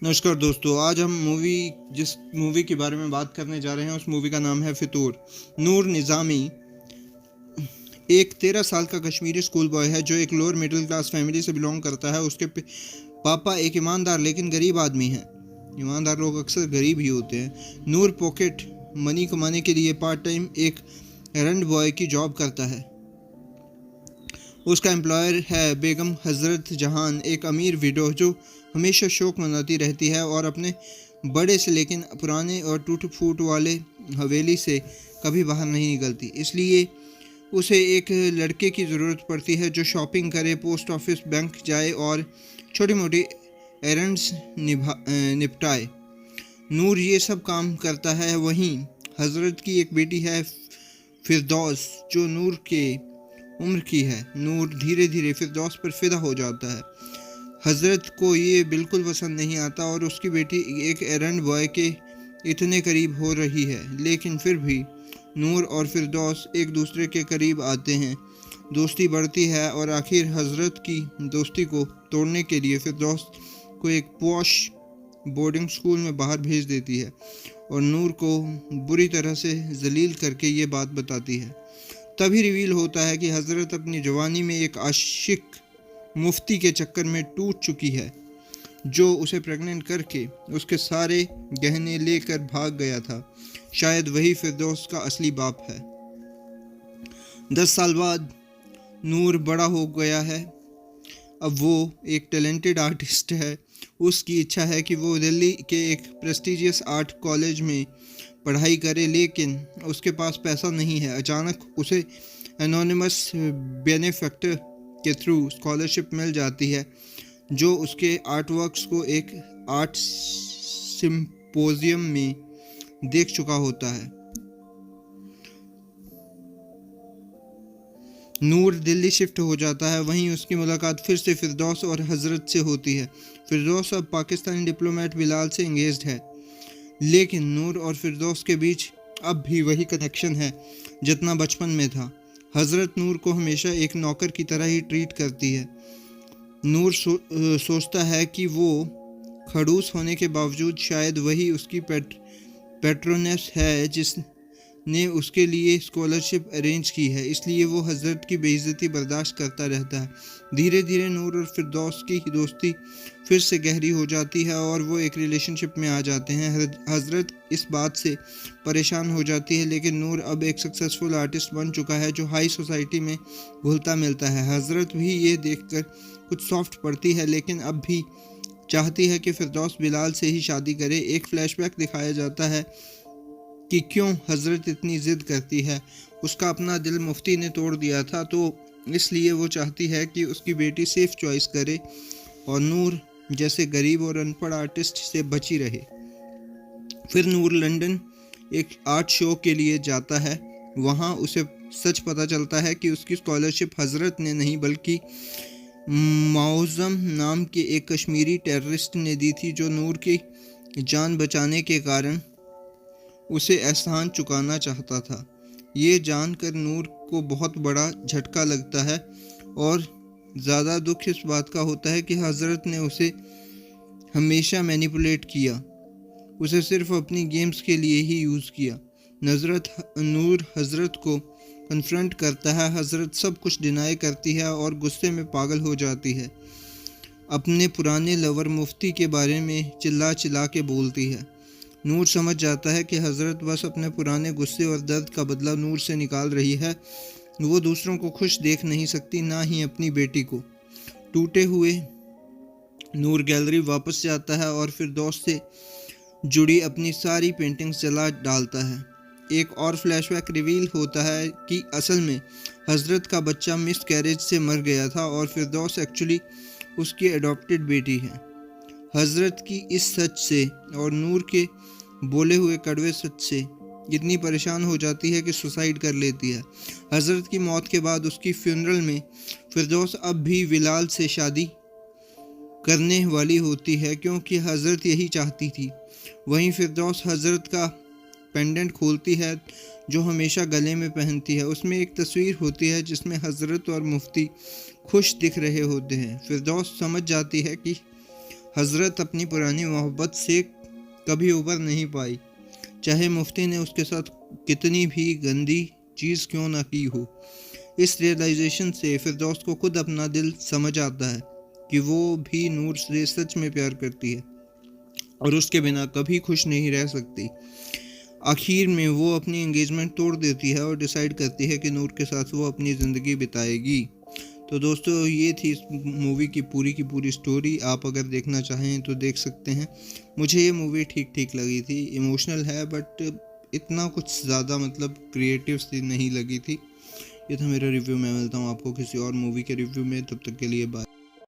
नमस्कार दोस्तों, आज हम जिस मूवी के बारे में बात करने जा रहे हैं उस मूवी का नाम है फितूर। नूर निज़ामी एक 13 साल का कश्मीरी स्कूल बॉय है जो एक लोअर मिडिल क्लास फैमिली से बिलोंग करता है। उसके पापा एक ईमानदार लेकिन गरीब आदमी हैं। ईमानदार लोग अक्सर गरीब ही होते हैं। नूर पॉकेट मनी कमाने के लिए पार्ट टाइम एक एरंड बॉय की जॉब करता है। उसका एम्प्लॉयर है बेगम हज़रत जहान, एक अमीर विडो जो हमेशा शौक मनाती रहती है और अपने बड़े से लेकिन पुराने और टूट फूट वाले हवेली से कभी बाहर नहीं निकलती। इसलिए उसे एक लड़के की ज़रूरत पड़ती है जो शॉपिंग करे, पोस्ट ऑफिस, बैंक जाए और छोटी मोटी एरंड्स निपटाए। नूर ये सब काम करता है। वहीं हज़रत की एक बेटी है फिरदौस जो नूर के उम्र की है। नूर धीरे धीरे फिरदौस पर फिदा हो जाता है। हज़रत को ये बिल्कुल पसंद नहीं आता और उसकी बेटी एक एरंड बॉय के इतने करीब हो रही है, लेकिन फिर भी नूर और फिरदौस एक दूसरे के करीब आते हैं। दोस्ती बढ़ती है और आखिर हज़रत की दोस्ती को तोड़ने के लिए फिरदौस को एक पॉश बोर्डिंग स्कूल में बाहर भेज देती है और नूर को बुरी तरह से जलील करके ये बात बताती है। तभी रिवील होता है कि हज़रत अपनी जवानी में एक आशिक मुफ्ती के चक्कर में टूट चुकी है जो उसे प्रेग्नेंट करके उसके सारे गहने लेकर भाग गया था। शायद वही फिरदौस का असली बाप है। 10 साल बाद नूर बड़ा हो गया है। अब वो एक टैलेंटेड आर्टिस्ट है। उसकी इच्छा है कि वो दिल्ली के एक प्रेस्टिजियस आर्ट कॉलेज में पढ़ाई करे, लेकिन उसके पास पैसा नहीं है। अचानक उसे एनोनिमस बेनेफैक्टर के थ्रू स्कॉलरशिप मिल जाती है जो उसके आर्ट वर्क्स को एक आर्ट सिम्पोजियम में देख चुका होता है। नूर दिल्ली शिफ्ट हो जाता है। वहीं उसकी मुलाकात फिर से फिरदौस और हज़रत से होती है। फिरदौस अब पाकिस्तानी डिप्लोमेट बिलाल से एंगेज्ड है, लेकिन नूर और फिरदौस के बीच अब भी वही कनेक्शन है जितना बचपन में था। हज़रत नूर को हमेशा एक नौकर की तरह ही ट्रीट करती है। नूर सोचता है कि वो खड़ूस होने के बावजूद शायद वही उसकी पेट्रोनेस है जिसने उसके लिए स्कॉलरशिप अरेंज की है, इसलिए वो हज़रत की बेइज्जती बर्दाश्त करता रहता है। धीरे धीरे नूर और फिरदौस की दोस्ती फिर से गहरी हो जाती है और वो एक रिलेशनशिप में आ जाते हैं। हज़रत इस बात से परेशान हो जाती है, लेकिन नूर अब एक सक्सेसफुल आर्टिस्ट बन चुका है जो हाई सोसाइटी में घुलता मिलता है। हज़रत भी ये देखकर कुछ सॉफ्ट पड़ती है, लेकिन अब भी चाहती है कि फिरदौस बिलाल से ही शादी करे। एक फ्लैशबैक दिखाया जाता है कि क्यों हज़रत इतनी ज़िद करती है। उसका अपना दिल मुफ्ती ने तोड़ दिया था, तो इसलिए वो चाहती है कि उसकी बेटी सेफ चॉइस करे और नूर जैसे गरीब और अनपढ़ आर्टिस्ट से बची रहे। फिर नूर लंदन एक आर्ट शो के लिए जाता है। वहाँ उसे सच पता चलता है कि उसकी स्कॉलरशिप हज़रत ने नहीं बल्कि मौज़म नाम के एक कश्मीरी टेररिस्ट ने दी थी जो नूर की जान बचाने के कारण उसे एहसान चुकाना चाहता था। ये जानकर नूर को बहुत बड़ा झटका लगता है और ज़्यादा दुख इस बात का होता है कि हज़रत ने उसे हमेशा मैनिपुलेट किया, उसे सिर्फ अपनी गेम्स के लिए ही यूज़ किया। नूर हज़रत को कन्फ्रंट करता है। हज़रत सब कुछ डिनाई करती है और गुस्से में पागल हो जाती है। अपने पुराने लवर मुफ्ती के बारे में चिल्ला चिल्ला के बोलती है। नूर समझ जाता है कि हज़रत बस अपने पुराने गुस्से और दर्द का बदला नूर से निकाल रही है। वो दूसरों को खुश देख नहीं सकती, ना ही अपनी बेटी को। टूटे हुए नूर गैलरी वापस जाता है और फिरदौस से जुड़ी अपनी सारी पेंटिंग्स जला डालता है। एक और फ्लैशबैक रिवील होता है कि असल में हज़रत का बच्चा मिस कैरेज से मर गया था और फिरदौस एक्चुअली उसकी अडॉप्टेड बेटी है। हज़रत की इस सच से और नूर के बोले हुए कड़वे सच से इतनी परेशान हो जाती है कि सुसाइड कर लेती है। हज़रत की मौत के बाद उसकी फ्यूनरल में फिरदौस अब भी बिलाल से शादी करने वाली होती है क्योंकि हज़रत यही चाहती थी। वहीं फिरदौस हज़रत का पेंडेंट खोलती है जो हमेशा गले में पहनती है। उसमें एक तस्वीर होती है जिसमें हज़रत और मुफ्ती खुश दिख रहे होते हैं। फिरदौस समझ जाती है कि हजरत अपनी पुरानी मोहब्बत से कभी उबर नहीं पाई, चाहे मुफ्ती ने उसके साथ कितनी भी गंदी चीज़ क्यों ना की हो। इस रियलाइजेशन से फिरदौस को खुद अपना दिल समझ आता है कि वो भी नूर से सच में प्यार करती है और उसके बिना कभी खुश नहीं रह सकती। आखिर में वो अपनी एंगेजमेंट तोड़ देती है और डिसाइड करती है कि नूर के साथ वो अपनी ज़िंदगी बिताएगी। तो दोस्तों, ये थी इस मूवी की पूरी स्टोरी। आप अगर देखना चाहें तो देख सकते हैं। मुझे ये मूवी ठीक ठीक लगी थी। इमोशनल है बट इतना कुछ ज़्यादा मतलब क्रिएटिव सी नहीं लगी थी। ये था मेरा रिव्यू। मैं मिलता हूँ आपको किसी और मूवी के रिव्यू में। तब तक के लिए बाय।